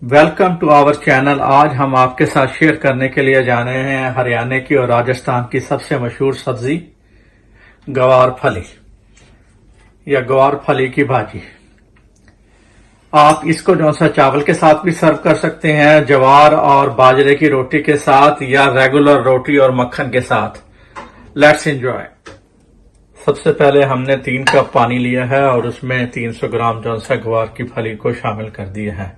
Welcome to our channel. आज हम आपके साथ शेयर करने के लिए जा रहे हैं हरियाणा की और राजस्थान की सबसे मशहूर सब्जी गवार फली या गवार फली की भाजी। आप इसको जो सा चावल के साथ भी सर्व कर सकते हैं, जवार और बाजरे की रोटी के साथ, या रेगुलर रोटी और मक्खन के साथ। Let's enjoy. सबसे पहले हमने 3 कप पानी लिया है और उसमें 300 ग्राम जो सा गवार की फली को शामिल कर दिया है।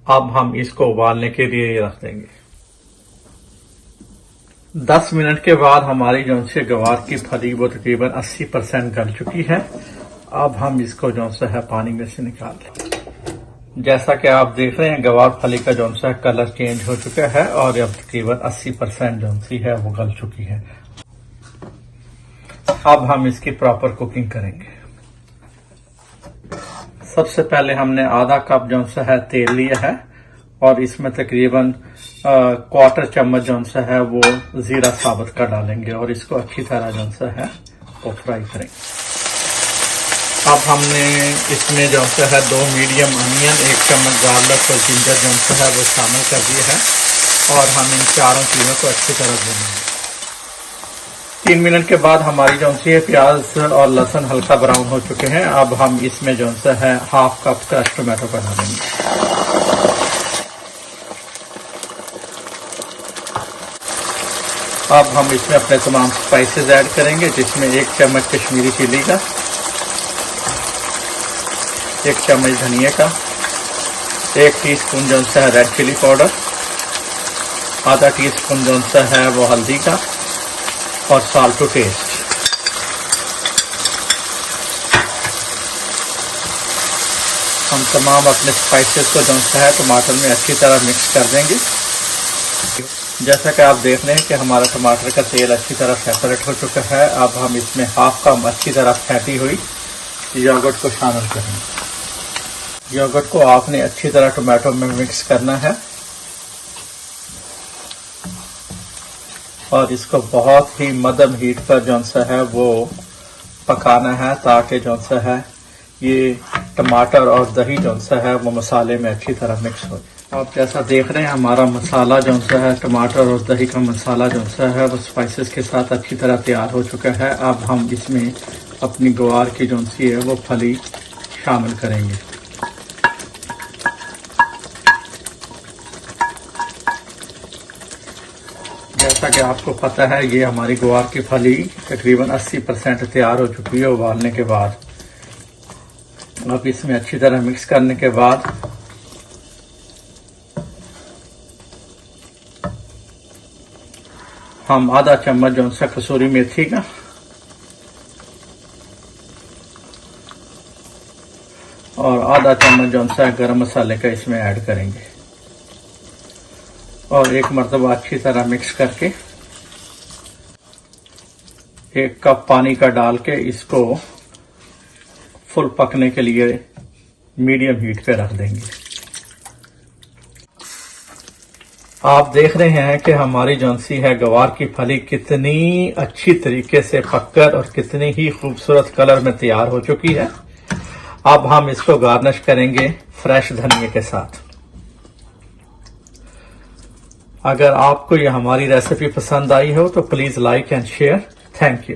अब हम इसको उबालने के लिए रख देंगे। 10 मिनट के बाद हमारी जो से गवार की फली वो तकरीबन 80% गल चुकी है। अब हम इसको जो सा है पानी में से निकाल लेंगे। जैसा कि आप देख रहे हैं गवार फली का जो सा कलर चेंज हो चुका है और अब तकरीबन 80% जो सी है वो गल चुकी है। अब हम इसकी प्रॉपर कुकिंग करेंगे। सबसे पहले हमने आधा कप जो सा है तेल लिया है और इसमें तकरीबन क्वार्टर चम्मच जो सा है वो जीरा साबुत का डालेंगे और इसको अच्छी तरह जो सा है वो फ्राई करेंगे। अब हमने इसमें जो सा है 2 मीडियम अनियन, 1 चम्मच गार्लिक और जिंजर जो सा है वो शामिल कर दिया है और हम इन चारों चीज़ों को अच्छी तरह भूनेंगे। 3 मिनट के बाद हमारी जो सी है प्याज और लहसुन हल्का ब्राउन हो चुके हैं। अब हम इसमें जो सा है हाफ कप क्रश टोमेटो का डालेंगे। अब हम इसमें अपने तमाम स्पाइसेस ऐड करेंगे, जिसमें 1 चम्मच कश्मीरी चिली का, 1 चम्मच धनिया का, 1 टीस्पून जो सा है रेड चिली पाउडर, आधा टीस्पून जो सा है वो हल्दी का और साल्ट टू टेस्ट। हम तमाम अपने स्पाइसेस को जो सा है टमाटर में अच्छी तरह मिक्स कर देंगे। जैसा कि आप देख रहे हैं कि हमारा टमाटर का तेल अच्छी तरह सेपरेट हो चुका है। अब हम इसमें हाफ कप अच्छी तरह फैटी हुई योगर्ट को शामिल करेंगे। योगर्ट को आपने अच्छी तरह टमाटो में मिक्स करना है और इसको बहुत ही मध्यम हीट पर जो सा है वो पकाना है, ताकि जो सा है ये टमाटर और दही जो सा है वो मसाले में अच्छी तरह मिक्स हो। आप जैसा देख रहे हैं हमारा मसाला जो सा है, टमाटर और दही का मसाला जो सा है वो स्पाइसेस के साथ अच्छी तरह तैयार हो चुका है। अब हम इसमें अपनी गवार की जो सी है वो फली शामिल करेंगे। जैसा कि आपको पता है ये हमारी गवार की फली तकरीबन 80% तैयार हो चुकी है उबालने के बाद। अब इसमें अच्छी तरह मिक्स करने के बाद हम आधा चम्मच जो सा कसूरी मेथी का और आधा चम्मच जो सा गरम मसाले का इसमें ऐड करेंगे और एक मरतबा अच्छी तरह मिक्स करके 1 कप पानी का डाल के इसको फुल पकने के लिए मीडियम हीट पे रख देंगे। आप देख रहे हैं कि हमारी जौनसी है गवार की फली कितनी अच्छी तरीके से पककर और कितनी ही खूबसूरत कलर में तैयार हो चुकी है। अब हम इसको गार्निश करेंगे फ्रेश धनिया के साथ। अगर आपको ये हमारी रेसिपी पसंद आई हो तो please like and share. Thank you.